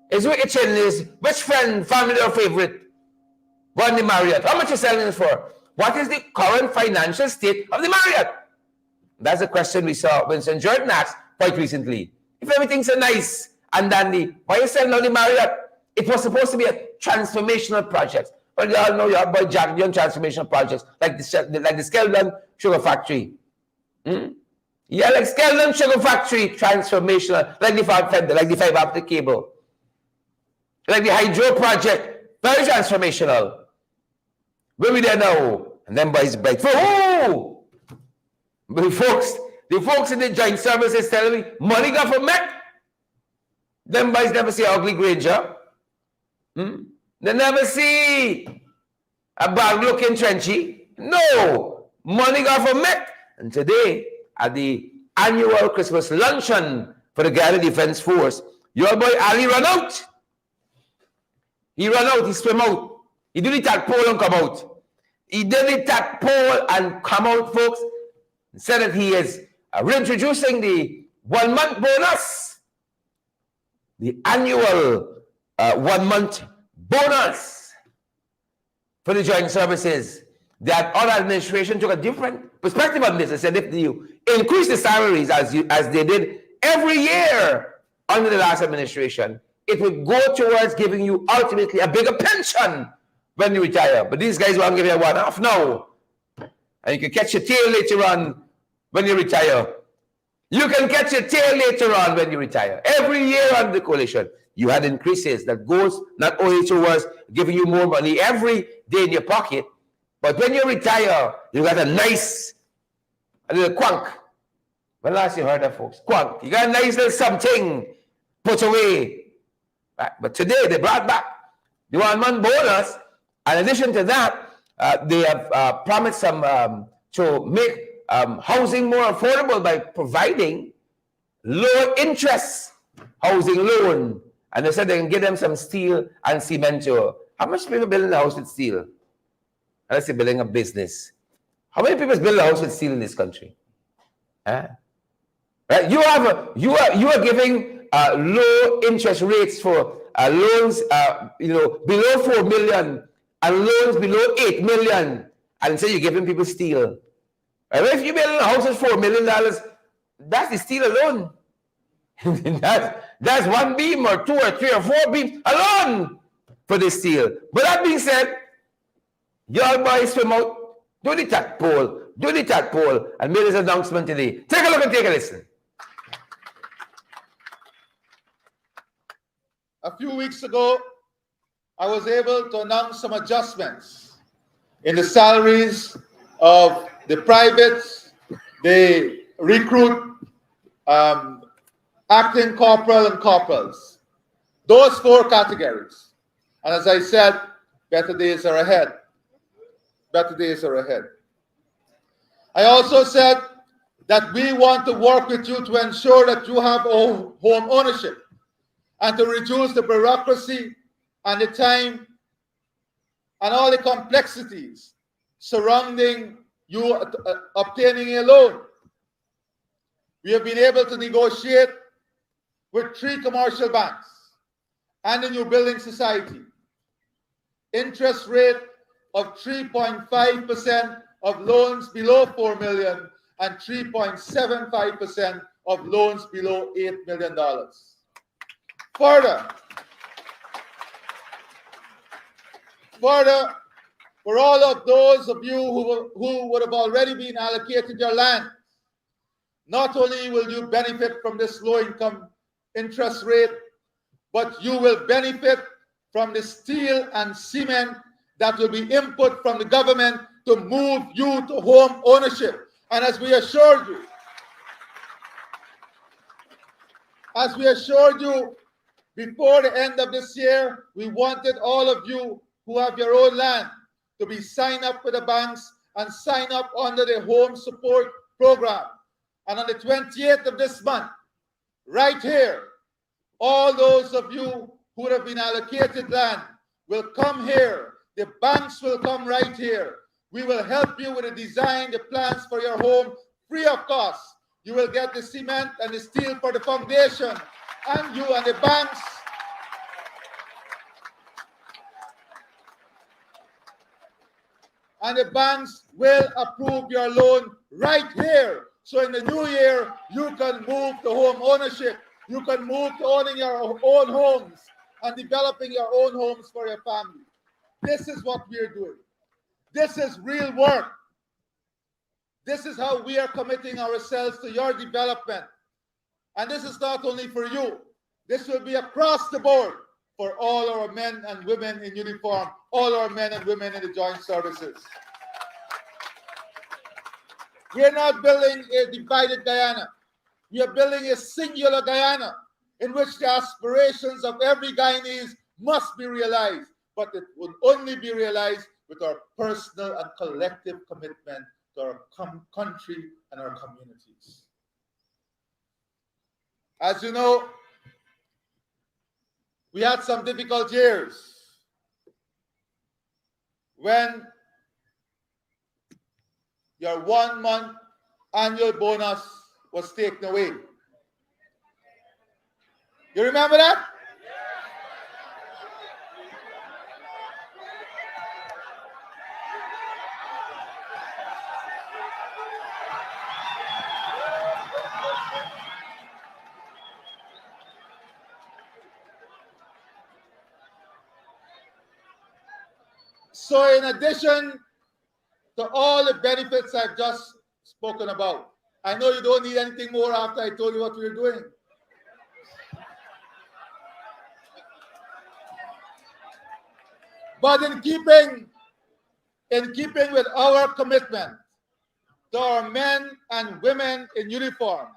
Is it Itchin? Which friend, family, or favorite won the Marriott? How much are you selling it for? What is the current financial state of the Marriott? That's a question we saw Winston Jordan asked quite recently. If everything's so nice and dandy, why are you selling out the Marriott? It was supposed to be a transformational project. But you all know your boy Jack Young transformational projects, like the Skeldon Sugar Factory. Yeah, like Skeldon Sugar Factory transformational, like the fiber optic cable. Like the hydro project, very transformational. Where we there now? And then boys break. For who? But the folks in the joint services telling me, money got for Met. Them boys never see ugly Granger. They never see a bad looking Trenchy. No, money got for Met. And today, at the annual Christmas luncheon for the Ghana Defense Force, your boy Ali run out. He run out, he swim out. He do the tadpole and come out. He did the tadpole and come out, folks. And said that he is reintroducing the 1 month bonus. The annual 1 month bonus for the joint services. That other administration took a different perspective on this. They said if you increase the salaries as they did every year under the last administration, it would go towards giving you ultimately a bigger pension when you retire. But these guys won't give you a one-off now. And you can catch your tail later on when you retire. You can catch your tail later on when you retire. Every year under the coalition, you had increases that goes not only towards giving you more money every day in your pocket, but when you retire, you got a nice little quank. When last you heard that, folks? Quank. You got a nice little something put away. Right. But today they brought back the 1 month bonus. In addition to that, they have promised some to make housing more affordable by providing lower interest housing loan. And they said they can give them some steel and cement. How much people building a house with steel? Unless they're building a business. How many people build a house with steel in this country? Huh? Right? You are giving low interest rates for loans below 4 million and loans below 8 million, and so you're giving people steel. Right? If you build a house with $4 million, that's the steel alone. that's one beam or 2 or 3 or 4 beams alone for the steel. But that being said, your boys swim out, do the tadpole, and made this announcement today. Take a look and take a listen. A few weeks ago, I was able to announce some adjustments in the salaries of the privates, the recruit, acting corporal and corporals. Those 4 categories. And as I said, better days are ahead. Better days are ahead. I also said that we want to work with you to ensure that you have home ownership and to reduce the bureaucracy and the time and all the complexities surrounding you obtaining a loan. We have been able to negotiate with 3 commercial banks and the New Building Society. Interest rate of 3.5% of loans below 4 million and 3.75% of loans below $8 million. Further, for all of those of you who would have already been allocated your land, not only will you benefit from this low-income interest rate, but you will benefit from the steel and cement that will be input from the government to move you to home ownership. And as we assured you before the end of this year, we wanted all of you who have your own land to be signed up with the banks and sign up under the home support program. And on the 28th of this month, right here, all those of you who would have been allocated land will come here. The banks will come right here. We will help you with the design, the plans for your home, free of cost. You will get the cement and the steel for the foundation, and you and the banks will approve your loan right here. So in the new year, you can move to home ownership. You can move to owning your own homes and developing your own homes for your family. This is what we're doing. This is real work. This is how we are committing ourselves to your development. And this is not only for you. This will be across the board for all our men and women in uniform, all our men and women in the joint services. We are not building a divided Guyana. We are building a singular Guyana in which the aspirations of every Guyanese must be realized, but it will only be realized with our personal and collective commitment to our country and our communities. As you know, we had some difficult years when your 1 month annual bonus was taken away. You remember that? So in addition to all the benefits I've just spoken about, I know you don't need anything more after I told you what we're doing. But in keeping with our commitment to our men and women in uniform,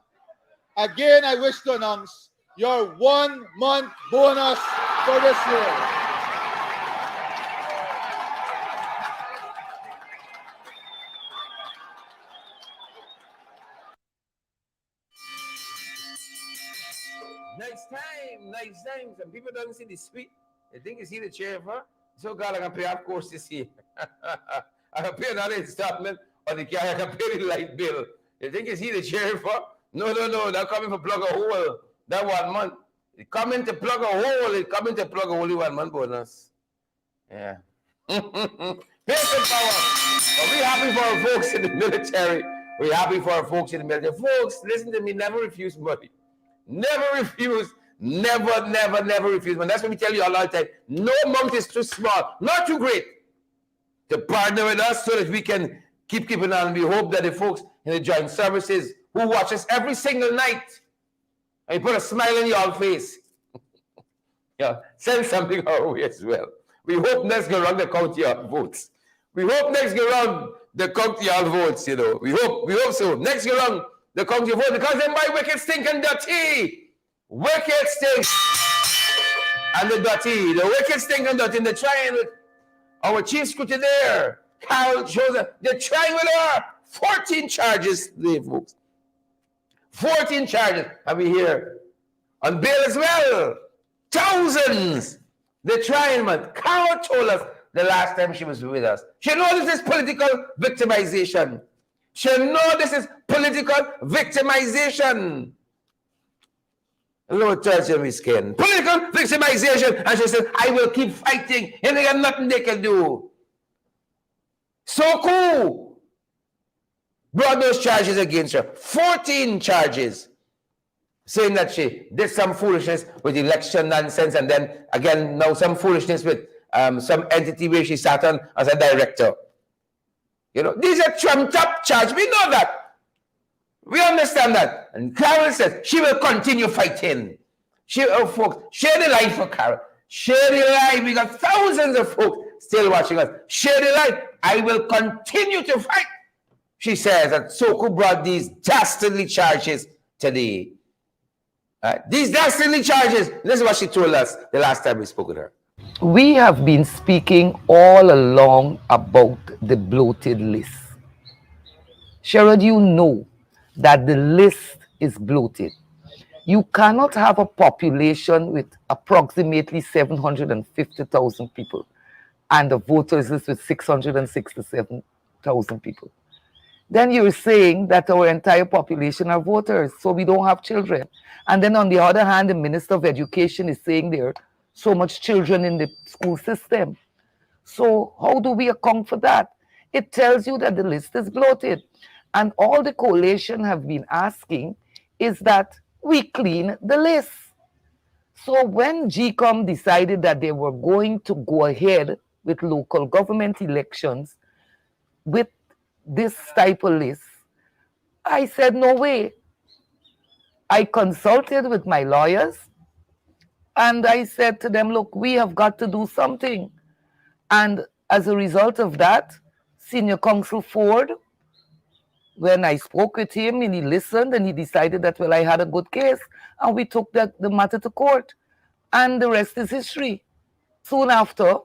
again, I wish to announce your 1 month bonus for this year. Next time. Some people don't see the speed. They think you see the chair for. So God, I can pay off course this year. I can pay another installment on the car. I can pay the light bill. You think you see the chair for? No. They're coming for plug a hole. That 1 month. It coming to plug a hole. It coming to plug a only 1 month bonus. Yeah. Patient power. But we're happy for our folks in the military. We're happy for our folks in the military. Folks, listen to me. Never refuse money. Never refuse. Never refuse. And that's what we tell you a lot of time. No amount is too small, not too great, to partner with us so that we can keeping on. We hope that the folks in the joint services who watch us every single night, and you put a smile on your face, yeah, send something our way as well. We hope next go around the count your votes. We hope next go around the count your votes, you know. We hope so. Next go around the count your votes, because then my wicked stink and dirty. Wicked stink and the dirty. The wicked stink and dirty. And they're trying with our chief scrutineer, Carol Joseph. They're trying with her. 14 charges today, folks. 14 charges. And we hear on bail as well. Thousands. They're trying, man. Carol told us the last time she was with us. She knows this is political victimization. She knows this is political victimization. Lord touch him his skin. Political victimization. And she said, I will keep fighting. And they got nothing they can do. So cool. Brought those charges against her. 14 charges. saying that she did some foolishness with election nonsense, and then again now some foolishness with some entity where she sat on as a director. You know, these are trumped up charges. We know that. We understand that. And Carol says she will continue fighting. Folks, share the light for Carol. Share the light. We got thousands of folks still watching us. Share the light. I will continue to fight. She says that Soko brought these dastardly charges today. These dastardly charges, this is what she told us the last time we spoke with her. We have been speaking all along about the bloated list. Sherrod, you know that the list is bloated. You cannot have a population with approximately 750,000 people and a voters list with 667,000 people. Then you're saying that our entire population are voters, so we don't have children. And then on the other hand, the Minister of Education is saying there are so much children in the school system. So how do we account for that? It tells you that the list is bloated. And all the coalition have been asking is that we clean the list. So when GCOM decided that they were going to go ahead with local government elections with this type of list, I said, no way. I consulted with my lawyers and I said to them, look, we have got to do something. And as a result of that, Senior Counsel Ford, when I spoke with him and he listened and he decided that, well, I had a good case, and we took the matter to court, and the rest is history. Soon after,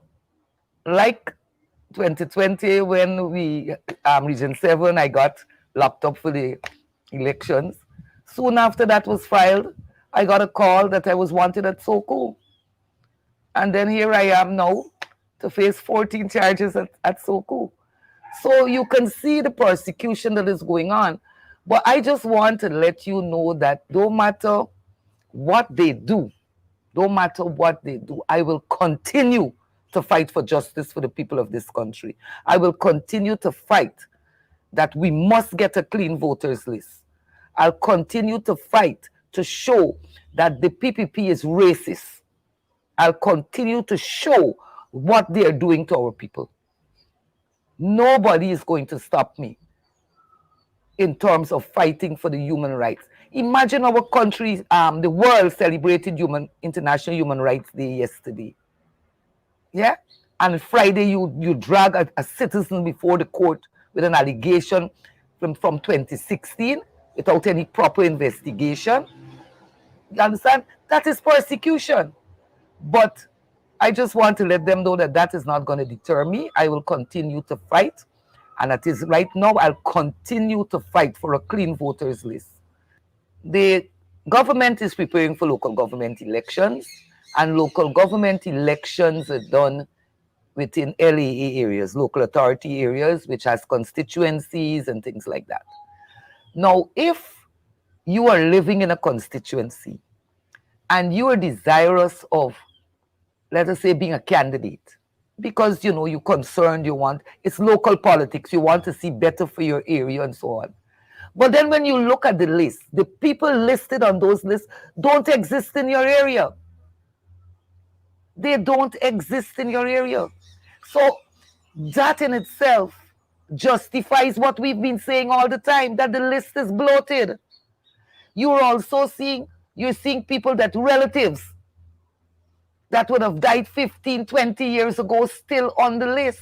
like 2020, when we, Region 7, I got locked up for the elections. Soon after that was filed, I got a call that I was wanted at Soko. And then here I am now to face 14 charges at Soko. So you can see the persecution that is going on. But I just want to let you know that no matter what they do, I will continue to fight for justice for the people of this country. I will continue to fight that we must get a clean voters list. I'll continue to fight to show that the PPP is racist. I'll continue to show what they are doing to our people. Nobody is going to stop me in terms of fighting for the human rights. Imagine our country, the world celebrated International Human Rights Day yesterday. Yeah? And Friday you drag a citizen before the court with an allegation from 2016 without any proper investigation. You understand? That is persecution. But I just want to let them know that that is not going to deter me. I will continue to fight. And it is right now, I'll continue to fight for a clean voters list. The government is preparing for local government elections, and local government elections are done within LAA areas, local authority areas, which has constituencies and things like that. Now, if you are living in a constituency and you are desirous of, let us say, being a candidate, because, you know, you're concerned, it's local politics, you want to see better for your area and so on. But then when you look at the list, the people listed on those lists don't exist in your area. They don't exist in your area. So that in itself justifies what we've been saying all the time, that the list is bloated. You're also seeing people that relatives that would have died 15, 20 years ago still on the list.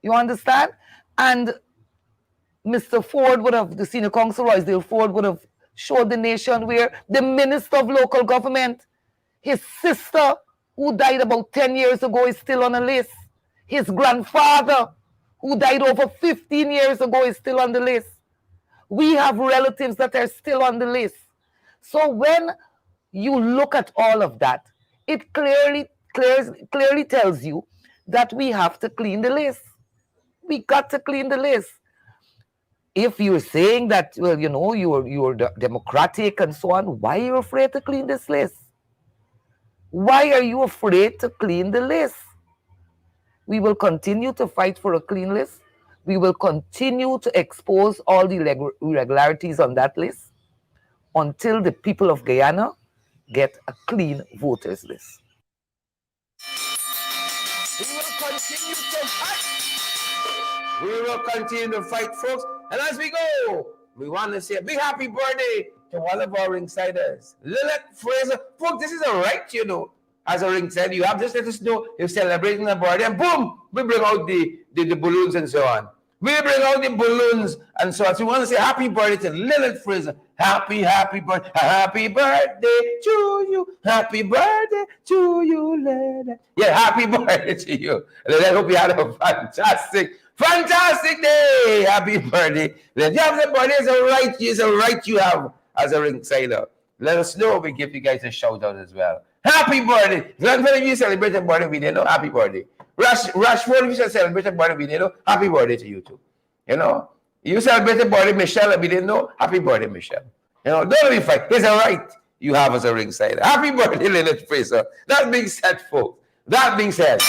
You understand? And Mr. Ford the Senior Counsel Rosedale Ford would have showed the nation where the Minister of Local Government, his sister, who died about 10 years ago, is still on the list. His grandfather, who died over 15 years ago, is still on the list. We have relatives that are still on the list. So when you look at all of that, it clearly tells you that we have to clean the list. We got to clean the list. If you're saying that, well, you know, you're democratic and so on, why are you afraid to clean this list? Why are you afraid to clean the list? We will continue to fight for a clean list. We will continue to expose all the irregularities on that list. until the people of Guyana get a clean voters list. We will continue to fight. We will continue to fight, folks. And as we go, we want to say a big happy birthday to one of our ringsiders, Lilith Fraser. Folks, this is a right, you know. As a ringside, you have just let us know you're celebrating a birthday, and boom, we bring out the balloons and so on. We bring out the balloons and so on. So we want to say happy birthday to Lilith Fraser. Happy birthday to you. Happy birthday to you, Lilith. Yeah, happy birthday to you. Lilith, I hope you had a fantastic day. Happy birthday. Lilith, you have the birthday, it's a right you have as a ringsider. Let us know. We give you guys a shout out as well. Happy birthday. Glenville, if you celebrate a birthday, we know happy birthday. Rashford, if you celebrate a birthday, we know happy birthday to you too. You know, you celebrate a birthday, Michelle, we didn't know happy birthday, Michelle. You know, don't be fight. It's a right you have as a ringside. Happy birthday, Lilith Fraser. That being said, folks. That being said,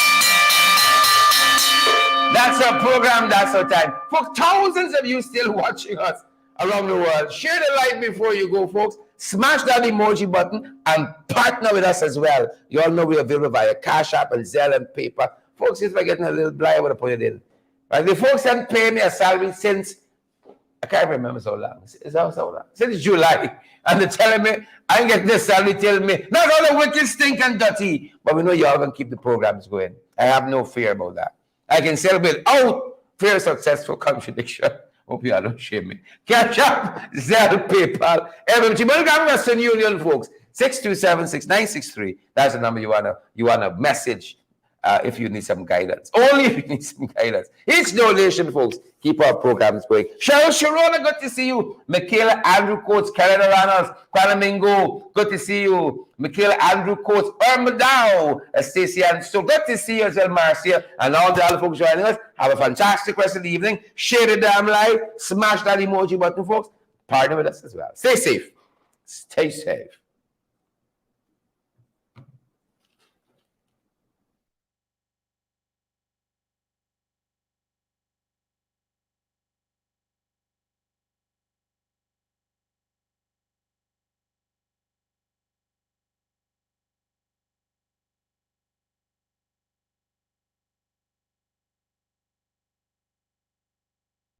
that's our program, that's our time. For thousands of you still watching us around the world, share the light before you go, folks. Smash that emoji button and partner with us as well. You all know we're available via Cash App and Zelle and PayPal. Folks, if I'm getting a little blind, I would have put it in. Right? The folks haven't paid me a salary since, I can't remember so long. Is that so long? Since July. And they're telling me, I ain't getting this salary, telling me, not all the wicked, stink, and dirty. But we know y'all going to keep the programs going. I have no fear about that. I can celebrate out fear successful contradiction. Hope you all don't shame me. Cash App, Zelle, PayPal, everything. But Western Union, folks, 627-6963. That's the number you wanna message if you need some guidance. Only if you need some guidance. Each donation, folks, keep our programs going. Cheryl Sharona, good to see you. Michaela Andrew Coates, Canada Runners, Quanamingo, good to see you. Michaela Andrew Coates, Ermadao, Stacey and so good to see you as well, Marcia, and all the other folks joining us. Have a fantastic rest of the evening. Share the damn live. Smash that emoji button, folks. Partner with us as well. Stay safe. Stay safe.